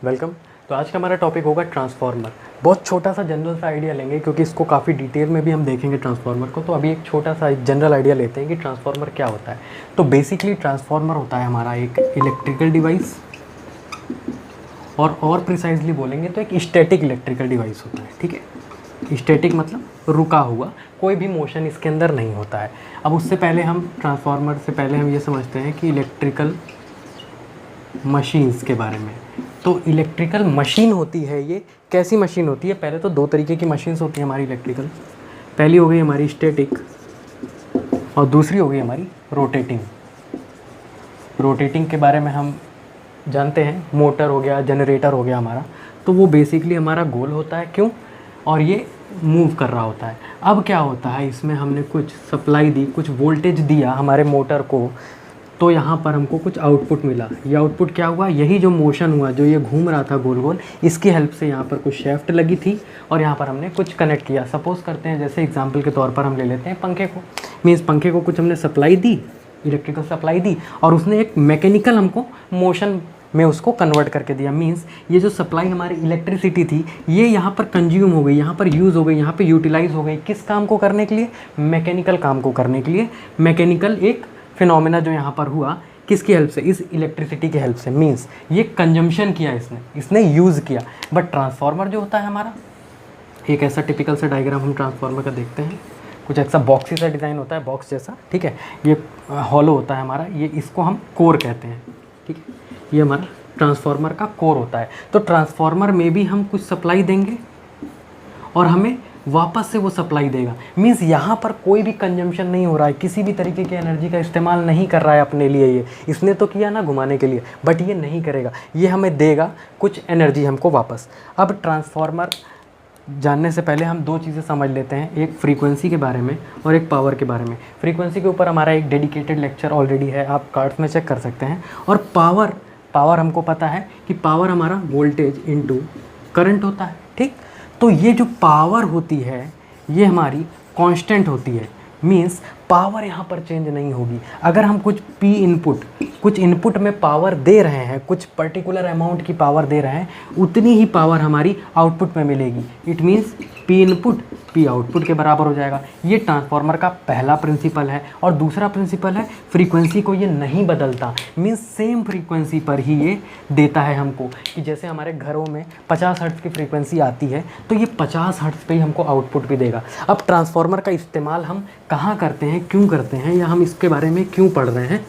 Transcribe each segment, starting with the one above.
Welcome. तो आज का हमारा टॉपिक होगा ट्रांसफार्मर। बहुत छोटा सा जनरल सा आइडिया लेंगे क्योंकि इसको काफ़ी डिटेल में भी हम देखेंगे ट्रांसफार्मर को। तो अभी एक छोटा सा एक जनरल आइडिया लेते हैं कि ट्रांसफार्मर क्या होता है। तो बेसिकली ट्रांसफार्मर होता है हमारा एक इलेक्ट्रिकल डिवाइस, और प्रिसाइजली बोलेंगे तो एक स्टैटिक इलेक्ट्रिकल डिवाइस होता है। ठीक है, स्टैटिक मतलब रुका हुआ, कोई भी मोशन इसके अंदर नहीं होता है। अब उससे पहले हम ट्रांसफार्मर से पहले हम ये समझते हैं कि इलेक्ट्रिकल मशीन्स के बारे में। तो इलेक्ट्रिकल मशीन होती है, ये कैसी मशीन होती है? पहले तो दो तरीके की मशीन्स होती हैं हमारी इलेक्ट्रिकल। पहली हो गई हमारी स्टैटिक और दूसरी हो गई हमारी रोटेटिंग। रोटेटिंग के बारे में हम जानते हैं, मोटर हो गया, जनरेटर हो गया हमारा, तो वो बेसिकली हमारा गोल होता है। क्यों? और ये मूव कर रहा होता है। अब क्या होता है, इसमें हमने कुछ सप्लाई दी, कुछ वोल्टेज दिया हमारे मोटर को, तो यहाँ पर हमको कुछ आउटपुट मिला। ये आउटपुट क्या हुआ? यही जो मोशन हुआ, जो ये घूम रहा था गोल गोल, इसकी हेल्प से यहाँ पर कुछ शेफ्ट लगी थी और यहाँ पर हमने कुछ कनेक्ट किया। सपोज़ करते हैं, जैसे एग्जांपल के तौर पर हम ले लेते हैं पंखे को। मीन्स पंखे को कुछ हमने सप्लाई दी, इलेक्ट्रिकल सप्लाई दी, और उसने एक मैकेनिकल हमको मोशन में उसको कन्वर्ट करके दिया। मीन्स ये जो सप्लाई हमारी इलेक्ट्रिसिटी थी, ये यहाँ पर कंज्यूम हो गई, यहाँ पर यूज़ हो गई, यहाँ पर यूटिलाइज़ हो गई। किस काम को करने के लिए? मैकेनिकल काम को करने के लिए। मैकेनिकल एक फिनोमेना जो यहाँ पर हुआ, किसकी हेल्प से? इस इलेक्ट्रिसिटी की हेल्प से। मीन्स ये कंजम्पशन किया इसने यूज़ किया। बट ट्रांसफार्मर जो होता है हमारा, एक ऐसा टिपिकल सा डायग्राम हम ट्रांसफार्मर का देखते हैं। कुछ ऐसा बॉक्सी सा डिज़ाइन होता है, बॉक्स जैसा। ठीक है, ये हॉलो होता है हमारा, ये इसको हम कोर कहते हैं। ठीक है, ये हमारा ट्रांसफार्मर का कोर होता है। तो ट्रांसफार्मर में भी हम कुछ सप्लाई देंगे और हमें वापस से वो सप्लाई देगा। मीन्स यहाँ पर कोई भी कंजम्पशन नहीं हो रहा है, किसी भी तरीके की एनर्जी का इस्तेमाल नहीं कर रहा है अपने लिए। ये इसने तो किया ना घुमाने के लिए, बट ये नहीं करेगा, ये हमें देगा कुछ एनर्जी हमको वापस। अब ट्रांसफार्मर जानने से पहले हम दो चीज़ें समझ लेते हैं, एक फ्रीक्वेंसी के बारे में और एक पावर के बारे में। फ्रीक्वेंसी के ऊपर हमारा एक डेडिकेटेड लेक्चर ऑलरेडी है, आप कार्ड्स में चेक कर सकते हैं। और पावर हमको पता है कि पावर हमारा वोल्टेज इनटू करंट होता है। ठीक, तो ये जो पावर होती है ये हमारी कांस्टेंट होती है। मीन्स पावर यहाँ पर चेंज नहीं होगी। अगर हम कुछ इनपुट में पावर दे रहे हैं, कुछ पर्टिकुलर अमाउंट की पावर दे रहे हैं, उतनी ही पावर हमारी आउटपुट में मिलेगी। It means P input P output के बराबर हो जाएगा। ये ट्रांसफार्मर का पहला प्रिंसिपल है। और दूसरा प्रिंसिपल है, फ्रीक्वेंसी को ये नहीं बदलता। मीन्स सेम फ्रीक्वेंसी पर ही ये देता है हमको। कि जैसे हमारे घरों में 50 हर्ट्ज़ की फ्रीक्वेंसी आती है, तो ये 50 हर्ट्ज़ पे ही हमको आउटपुट भी देगा। अब ट्रांसफार्मर का इस्तेमाल हम कहाँ करते हैं, क्यों करते हैं, या हम इसके बारे में क्यों पढ़ रहे हैं,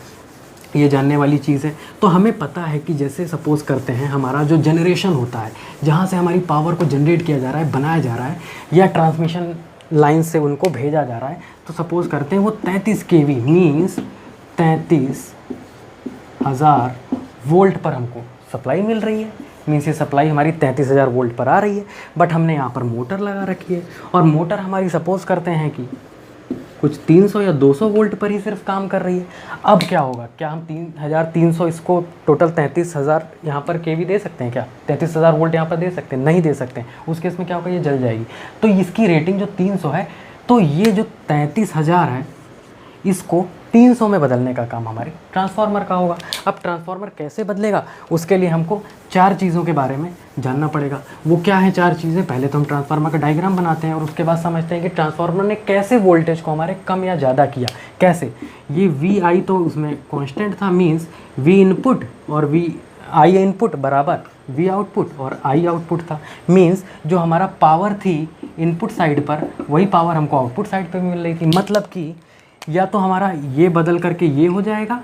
ये जानने वाली चीज़ है। तो हमें पता है कि जैसे सपोज़ करते हैं हमारा जो जनरेशन होता है, जहाँ से हमारी पावर को जनरेट किया जा रहा है, बनाया जा रहा है, या ट्रांसमिशन लाइन से उनको भेजा जा रहा है, तो सपोज़ करते हैं वो 33 kV मीन्स 33,000 वोल्ट पर हमको सप्लाई मिल रही है। मीन्स ये सप्लाई हमारी 33,000 वोल्ट पर आ रही है। बट हमने यहाँ पर मोटर लगा रखी है, और मोटर हमारी सपोज़ करते हैं कि कुछ 300 या 200 वोल्ट पर ही सिर्फ काम कर रही है। अब क्या होगा? क्या हम 3,300 इसको टोटल 33,000 यहाँ पर केवी दे सकते हैं? क्या 33,000 वोल्ट यहाँ पर दे सकते हैं? नहीं दे सकते हैं। उस केस में क्या होगा? ये जल जाएगी। तो इसकी रेटिंग जो 300 है, तो ये जो 33,000 है, इसको 300 में बदलने का काम हमारे ट्रांसफार्मर का होगा। अब ट्रांसफार्मर कैसे बदलेगा, उसके लिए हमको 4 चीज़ों के बारे में जानना पड़ेगा। वो क्या है 4 चीज़ें? पहले तो हम ट्रांसफार्मर का डायग्राम बनाते हैं और उसके बाद समझते हैं कि ट्रांसफार्मर ने कैसे वोल्टेज को हमारे कम या ज़्यादा किया। कैसे? ये VI तो उसमें कांस्टेंट था। मीन्स V इनपुट और I इनपुट बराबर V आउटपुट और I आउटपुट था। मीन्स जो हमारा पावर थी इनपुट साइड पर, वही पावर हमको आउटपुट साइड पर मिल रही थी। मतलब कि या तो हमारा ये बदल करके ये हो जाएगा,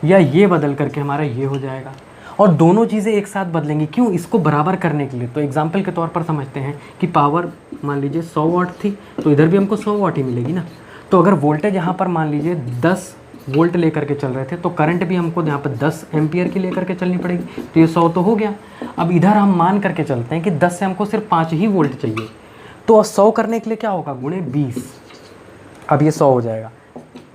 या ये बदल करके हमारा ये हो जाएगा, और दोनों चीज़ें एक साथ बदलेंगी। क्यों? इसको बराबर करने के लिए। तो एग्जांपल के तौर पर समझते हैं कि पावर मान लीजिए 100 वाट थी, तो इधर भी हमको 100 वाट ही मिलेगी ना। तो अगर वोल्टेज यहाँ पर मान लीजिए 10 वोल्ट लेकर के चल रहे थे, तो करंट भी हमको यहाँ पर 10 एम्पियर की लेकर के चलनी पड़ेगी। तो ये 100 तो हो गया। अब इधर हम मान करके चलते हैं कि 10 से हमको सिर्फ 5 ही वोल्ट चाहिए, तो 100 करने के लिए क्या होगा? गुणे 20। अब ये 100 हो जाएगा,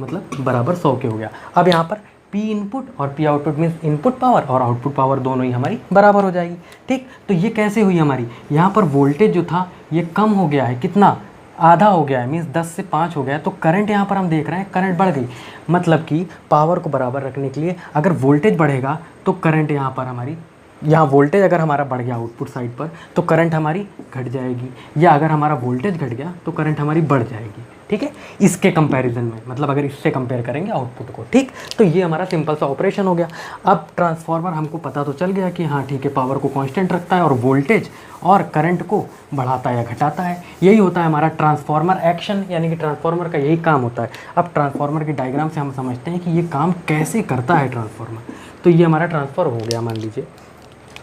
मतलब बराबर 100 के हो गया। अब यहाँ पर P इनपुट और P output means input power और आउटपुट पावर दोनों ही हमारी बराबर हो जाएगी। ठीक, तो ये कैसे हुई हमारी? यहाँ पर वोल्टेज जो था ये कम हो गया है। कितना? आधा हो गया है। मीन्स 10 से 5 हो गया है। तो करंट यहाँ पर हम देख रहे हैं, करंट बढ़ गई। मतलब कि पावर को बराबर रखने के लिए अगर वोल्टेज बढ़ेगा तो करंट यहाँ पर हमारी यहाँ वोल्टेज अगर हमारा बढ़ गया आउटपुट साइड पर तो करंट हमारी घट जाएगी, या अगर हमारा वोल्टेज घट गया तो करंट हमारी बढ़ जाएगी। ठीक है, इसके कंपैरिजन में, मतलब अगर इससे कंपेयर करेंगे आउटपुट को। ठीक, तो ये हमारा सिंपल सा ऑपरेशन हो गया। अब ट्रांसफार्मर हमको पता तो चल गया कि हाँ ठीक है, पावर को कांस्टेंट रखता है और वोल्टेज और करंट को बढ़ाता है या घटाता है। यही होता है हमारा ट्रांसफार्मर एक्शन, यानी कि ट्रांसफार्मर का यही काम होता है। अब ट्रांसफार्मर की डायग्राम से हम समझते हैं कि ये काम कैसे करता है ट्रांसफार्मर। तो ये हमारा ट्रांसफर हो गया, मान लीजिए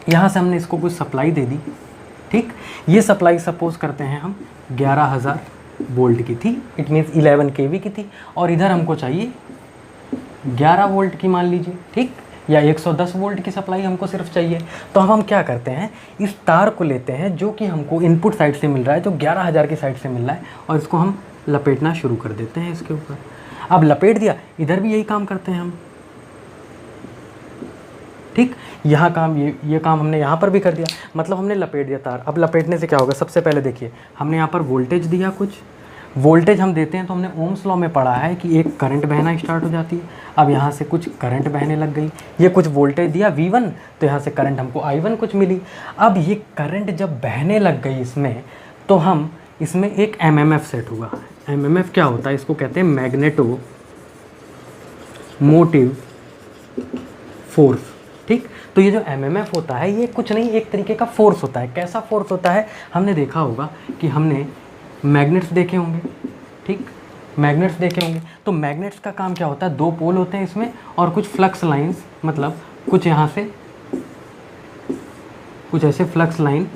यहाँ से हमने इसको कुछ सप्लाई दे दी। ठीक, ये सप्लाई सपोज करते हैं हम 11,000 वोल्ट की थी, इट मीन्स 11 kV की थी, और इधर हमको चाहिए 11 वोल्ट की मान लीजिए। ठीक, या 110 वोल्ट की सप्लाई हमको सिर्फ चाहिए। तो हम क्या करते हैं, इस तार को लेते हैं जो कि हमको इनपुट साइड से मिल रहा है, जो 11,000 की साइड से मिल रहा है, और इसको हम लपेटना शुरू कर देते हैं इसके ऊपर। अब लपेट दिया, इधर भी यही काम करते हैं हम। ठीक, यहाँ काम ये काम हमने यहाँ पर भी कर दिया, मतलब हमने लपेट दिया तार। अब लपेटने से क्या होगा, सबसे पहले देखिए हमने यहाँ पर वोल्टेज दिया, कुछ वोल्टेज हम देते हैं तो हमने ओम्स लॉ में पढ़ा है कि एक करंट बहना स्टार्ट हो जाती है। अब यहाँ से कुछ करंट बहने लग गई, ये कुछ वोल्टेज दिया V1, तो यहाँ से करंट हमको I1 कुछ मिली। अब ये करंट जब बहने लग गई इसमें, तो हम इसमें एक MMF सेट हुआ। MMF क्या होता है, इसको कहते हैं मैग्नेटो मोटिव फोर्स। ठीक, तो ये जो MMF होता है ये कुछ नहीं, एक तरीके का फोर्स होता है। कैसा फोर्स होता है, हमने देखा होगा कि हमने मैग्नेट्स देखे होंगे। ठीक, मैग्नेट्स देखे होंगे, तो मैग्नेट्स का काम क्या होता है, दो पोल होते हैं इसमें और कुछ फ्लक्स लाइंस, मतलब कुछ यहाँ से कुछ ऐसे फ्लक्स लाइन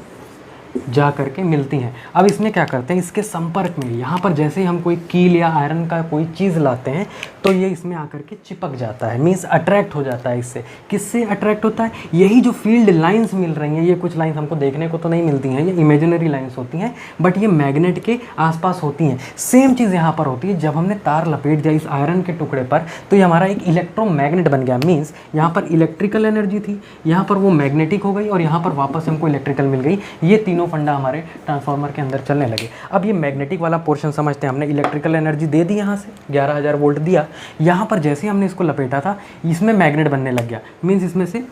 जा करके मिलती हैं। अब इसमें क्या करते हैं, इसके संपर्क में यहाँ पर जैसे ही हम कोई कील या आयरन का कोई चीज़ लाते हैं तो ये इसमें आकर के चिपक जाता है, मीन्स अट्रैक्ट हो जाता है इससे। किससे अट्रैक्ट होता है, यही जो फील्ड लाइंस मिल रही हैं, ये कुछ लाइंस हमको देखने को तो नहीं मिलती हैं, ये इमेजिनरी लाइंस होती हैं, बट ये मैग्नेट के आसपास होती हैं। सेम चीज़ यहाँ पर होती है, जब हमने तार लपेट दिया इस आयरन के टुकड़े पर तो ये हमारा एक इलेक्ट्रोमैग्नेट बन गया। मीन्स यहाँ पर इलेक्ट्रिकल एनर्जी थी, यहाँ पर वो मैग्नेटिक हो गई और यहाँ पर वापस हमको इलेक्ट्रिकल मिल गई। ये तीनों फंडा हमारे ट्रांसफार्मर के अंदर चलने लगे। अब ये मैग्नेटिक वाला पोर्शन समझते हैं, हमने इलेक्ट्रिकल एनर्जी दे दी, यहाँ से 11,000 वोल्ट दिया, यहाँ पर जैसे हमने इसको लपेटा था इसमें मैग्नेट बनने लग गया। मीन्स इसमें से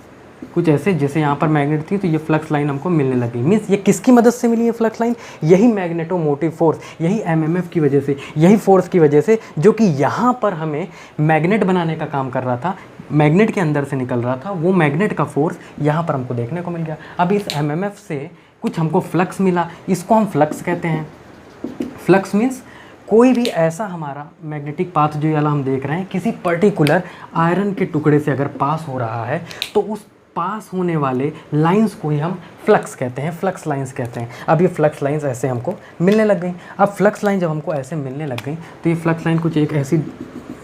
कुछ ऐसे, जैसे यहाँ पर मैग्नेट थी तो ये फ्लक्स लाइन हमको मिलने लगी। मीन्स ये किसकी मदद से मिली है फ्लक्स लाइन, यही मैग्नेटोमोटिव फोर्स, यही MMF की वजह से, यही फोर्स की वजह से, जो कि यहाँ पर हमें मैग्नेट बनाने का काम कर रहा था, मैग्नेट के अंदर से निकल रहा था, वो मैग्नेट का फोर्स यहाँ पर हमको देखने को मिल गया। अब इस MMF से कुछ हमको फ्लक्स मिला, इसको हम फ्लक्स कहते हैं। फ्लक्स मीन्स कोई भी ऐसा हमारा मैग्नेटिक पाथ जो वाला हम देख रहे हैं, किसी पर्टिकुलर आयरन के टुकड़े से अगर पास हो रहा है तो उस पास होने वाले लाइंस को ही हम फ्लक्स कहते हैं, फ्लक्स लाइंस कहते हैं। अब ये फ्लक्स लाइंस ऐसे हमको मिलने लग गई। अब फ्लक्स लाइन जब हमको ऐसे मिलने लग गई तो ये फ्लक्स लाइन कुछ एक ऐसी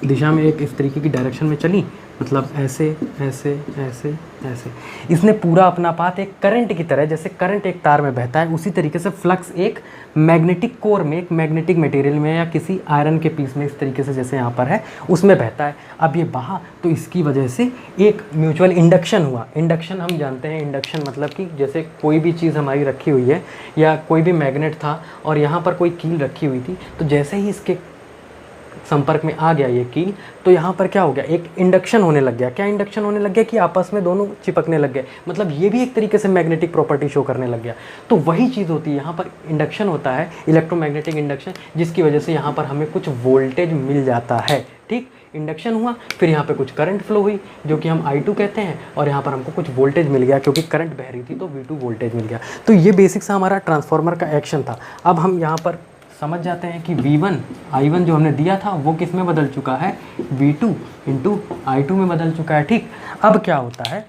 दिशा में, एक इस तरीके की डायरेक्शन में चली, मतलब ऐसे ऐसे ऐसे ऐसे। इसने पूरा अपना पाथ एक करंट की तरह, जैसे करंट एक तार में बहता है उसी तरीके से फ्लक्स एक मैग्नेटिक कोर में, एक मैग्नेटिक मटेरियल में या किसी आयरन के पीस में इस तरीके से जैसे यहाँ पर है उसमें बहता है। अब ये बहा तो इसकी वजह से एक म्यूचुअल इंडक्शन हुआ। इंडक्शन हम जानते हैं, इंडक्शन मतलब कि जैसे कोई भी चीज़ हमारी रखी हुई है या कोई भी मैग्नेट था और यहाँ पर कोई कील रखी हुई थी, तो जैसे ही इसके संपर्क में आ गया ये कील, तो यहाँ पर क्या हो गया, एक इंडक्शन होने लग गया। क्या इंडक्शन होने लग गया कि आपस में दोनों चिपकने लग गए, मतलब ये भी एक तरीके से मैग्नेटिक प्रॉपर्टी शो करने लग गया। तो वही चीज़ होती है यहाँ पर, इंडक्शन होता है, इलेक्ट्रोमैग्नेटिक इंडक्शन, जिसकी वजह से यहाँ पर हमें कुछ वोल्टेज मिल जाता है। ठीक, इंडक्शन हुआ, फिर यहाँ पे कुछ करंट फ्लो हुई जो कि हम I2 कहते हैं, और यहाँ पर हमको कुछ वोल्टेज मिल गया क्योंकि करंट बह रही थी तो V2 वोल्टेज मिल गया। तो ये बेसिक सा हमारा ट्रांसफार्मर का एक्शन था। अब हम यहाँ पर समझ जाते हैं कि V1 I1 जो हमने दिया था वो किस में बदल चुका है, V2 इंटू I2 में बदल चुका है। ठीक, अब क्या होता है,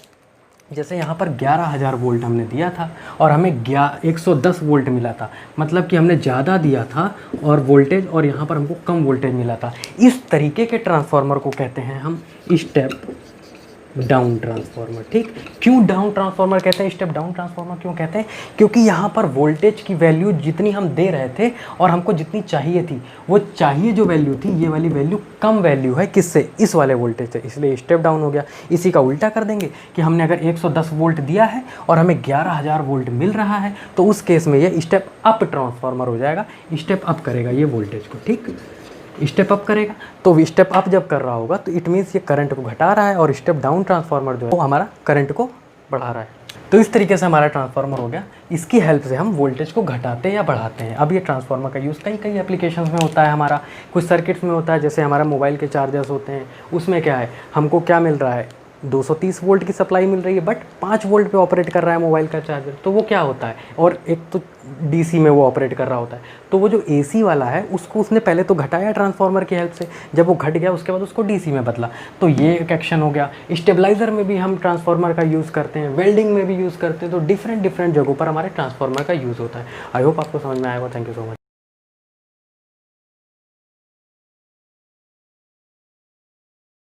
जैसे यहाँ पर 11,000 वोल्ट हमने दिया था और हमें 110 वोल्ट मिला था, मतलब कि हमने ज़्यादा दिया था और वोल्टेज, और यहाँ पर हमको कम वोल्टेज मिला था। इस तरीके के ट्रांसफार्मर को कहते हैं हम स्टेप डाउन ट्रांसफार्मर। ठीक, क्यों डाउन ट्रांसफार्मर कहते हैं, स्टेप डाउन ट्रांसफार्मर क्यों कहते हैं, क्योंकि यहाँ पर वोल्टेज की वैल्यू जितनी हम दे रहे थे और हमको जितनी चाहिए थी, वो चाहिए जो वैल्यू थी, ये वाली वैल्यू कम वैल्यू है किससे, इस वाले वोल्टेज से, इसलिए स्टेप डाउन हो गया। इसी का उल्टा कर देंगे कि हमने अगर 110 वोल्ट दिया है और हमें 11,000 वोल्ट मिल रहा है, तो उस केस में ये स्टेप अप ट्रांसफार्मर हो जाएगा, स्टेप अप करेगा ये वोल्टेज को। ठीक, स्टेप अप करेगा, तो स्टेप अप जब कर रहा होगा तो इट मीन्स ये करंट को घटा रहा है, और स्टेप डाउन ट्रांसफार्मर जो है वो हमारा करंट को बढ़ा रहा है। तो इस तरीके से हमारा ट्रांसफार्मर हो गया। इसकी हेल्प से हम वोल्टेज को घटाते हैं या बढ़ाते हैं। अब ये ट्रांसफार्मर का यूज़ कई कई एप्लीकेशंस में होता है हमारा, कुछ सर्किट्स में होता है, जैसे हमारा मोबाइल के चार्जर्स होते हैं, उसमें क्या है, हमको क्या मिल रहा है, 230 वोल्ट की सप्लाई मिल रही है, बट 5 वोल्ट पे ऑपरेट कर रहा है मोबाइल का चार्जर, तो वो क्या होता है, और एक तो डीसी में वो ऑपरेट कर रहा होता है। तो वो जो एसी वाला है उसको उसने पहले तो घटाया ट्रांसफार्मर की हेल्प से, जब वो घट गया उसके बाद उसको डीसी में बदला, तो ये एक एक्शन हो गया। स्टेबलाइज़र में भी हम ट्रांसफार्मर का यूज़ करते हैं, वेल्डिंग में भी यूज़ करते हैं, तो डिफरेंट डिफरेंट जगहों पर हमारे ट्रांसफार्मर का यूज़ होता है। आई होप आपको समझ में आएगा। Thank you so much.